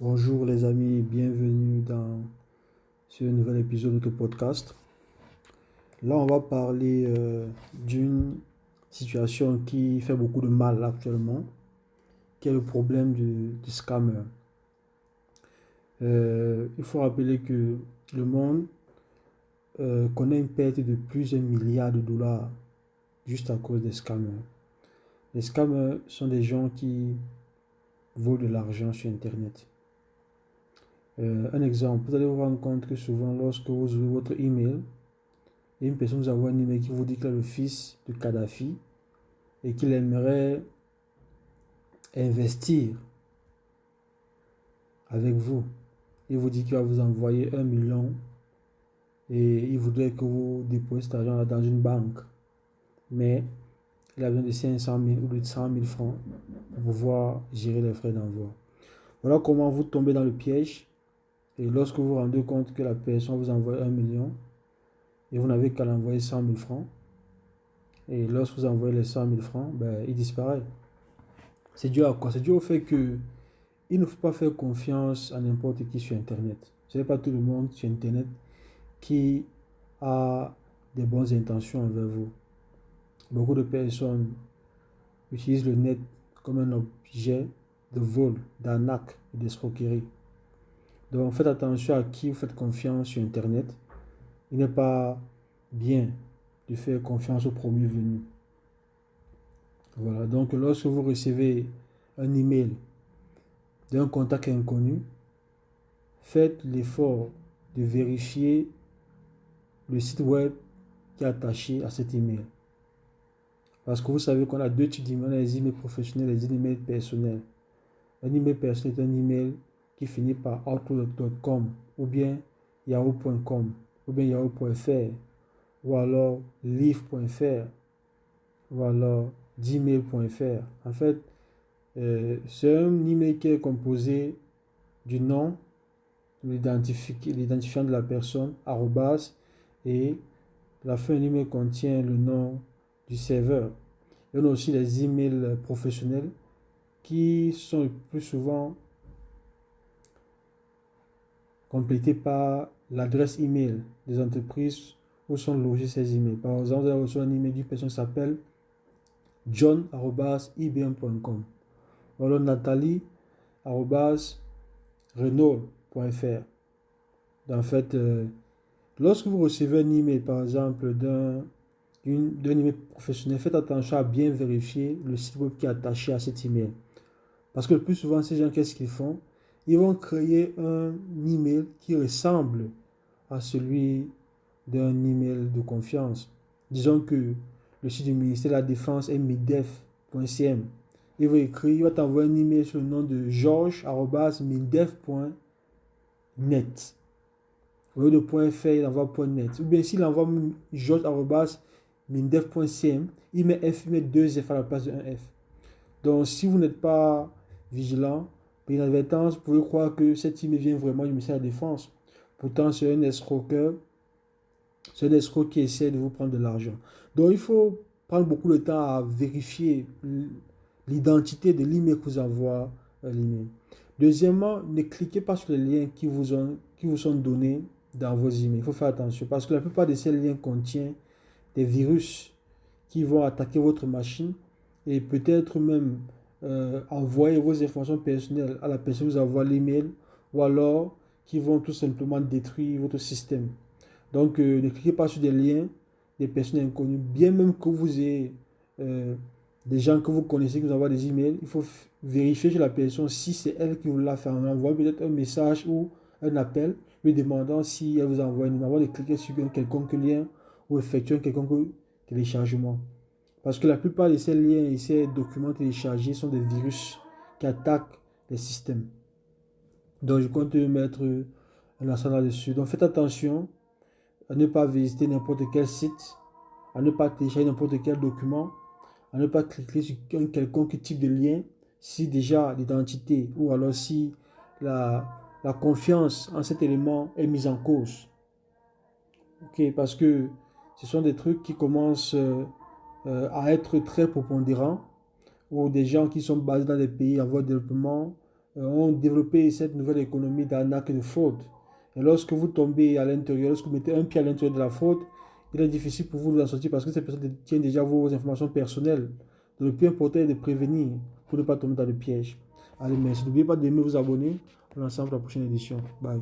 Bonjour les amis, bienvenue dans ce nouvel épisode de notre podcast. Là, on va parler d'une situation qui fait beaucoup de mal actuellement, qui est le problème du scammer. Il faut rappeler que le monde connaît une perte de plusieurs milliards de dollars juste à cause des scammers. Les scammers sont des gens qui volent de l'argent sur Internet. Un exemple, vous allez vous rendre compte que souvent, lorsque vous ouvrez votre email, et une personne vous envoie un email qui vous dit qu'il est le fils de Kadhafi et qu'il aimerait investir avec vous. Il vous dit qu'il va vous envoyer 1 million et il voudrait que vous déposiez cet argent dans une banque. Mais il a besoin de 500 000 ou de 100 000 francs pour pouvoir gérer les frais d'envoi. Voilà comment vous tombez dans le piège. Et lorsque vous vous rendez compte que la personne vous envoie 1 million et vous n'avez qu'à l'envoyer 100 000 francs, et lorsque vous envoyez les 100 000 francs, il disparaît. C'est dû à quoi? C'est dû au fait que il ne faut pas faire confiance à n'importe qui sur Internet. Ce n'est pas tout le monde sur Internet qui a des bonnes intentions envers vous. Beaucoup de personnes utilisent le net comme un objet de vol, d'arnaque et d'escroquerie. Donc faites attention à qui vous faites confiance sur Internet. Il n'est pas bien de faire confiance au premier venu. Voilà, donc lorsque vous recevez un email d'un contact inconnu, faites l'effort de vérifier le site web qui est attaché à cet email. Parce que vous savez qu'on a deux types d'emails, les emails professionnels et les emails personnels. Un email personnel est un email qui finit par outlook.com ou bien yahoo.com ou bien yahoo.fr ou alors live.fr ou alors gmail.fr. En fait, c'est un email qui est composé du nom, l'identifiant de la personne, arrobas, et la fin de l'email contient le nom du serveur. Il y a aussi les emails professionnels qui sont le plus souvent complétés par l'adresse email des entreprises où sont logés ces emails. Par exemple, vous avez reçu un email d'une personne qui s'appelle john@ibm.com ou alors nathalie@renault.fr. En fait, lorsque vous recevez un email, par exemple, d'un email professionnel, faites attention à bien vérifier le site web qui est attaché à cet email. Parce que le plus souvent, ces gens, qu'est-ce qu'ils font? Ils vont créer un email qui ressemble à celui d'un email de confiance. Disons que le site du ministère de la Défense est midef.cm. Il va t'envoyer un email sur le nom de georges@midef.net. Au lieu de .fr, il envoie .net. Ou bien s'il envoie georges@mindef.cm, il met F, il met deux F à la place de un F. Donc si vous n'êtes pas vigilant, par inadvertance, vous pouvez croire que cet email vient vraiment du ministère de la Défense. Pourtant, c'est un escroqueur, c'est un escroc qui essaie de vous prendre de l'argent. Donc il faut prendre beaucoup de temps à vérifier l'identité de l'email que vous envoie l'email. Deuxièmement, ne cliquez pas sur les liens qui vous sont donnés dans vos emails. Il faut faire attention parce que la plupart de ces liens contiennent des virus qui vont attaquer votre machine et peut-être même envoyer vos informations personnelles à la personne qui vous envoie l'email ou alors qui vont tout simplement détruire votre système. Donc ne cliquez pas sur des liens des personnes inconnues, bien même que vous ayez des gens que vous connaissez qui vous envoient des emails, il faut vérifier chez la personne si c'est elle qui vous l'a fait. On envoie peut-être un message ou un appel lui demandant si elle vous envoie un email avant de cliquer sur quelconque lien ou effectuer un quelconque téléchargement. Parce que la plupart de ces liens et ces documents téléchargés sont des virus qui attaquent les systèmes. Donc je compte mettre un accent là-dessus. Donc faites attention à ne pas visiter n'importe quel site, à ne pas télécharger n'importe quel document, à ne pas cliquer sur un quelconque type de lien si déjà l'identité ou alors si la, la confiance en cet élément est mise en cause. Ok, parce que ce sont des trucs qui commencent à être très prépondérants ou des gens qui sont basés dans des pays en voie de développement ont développé cette nouvelle économie d'arnaque et de fraude. Et lorsque vous tombez à l'intérieur, lorsque vous mettez un pied à l'intérieur de la fraude, il est difficile pour vous de en sortir parce que ces personnes détiennent déjà vos informations personnelles. Donc, le plus important est de prévenir pour ne pas tomber dans le piège. Allez, merci. N'oubliez pas d'aimer, vous abonner. On est ensemble pour la prochaine édition. Bye.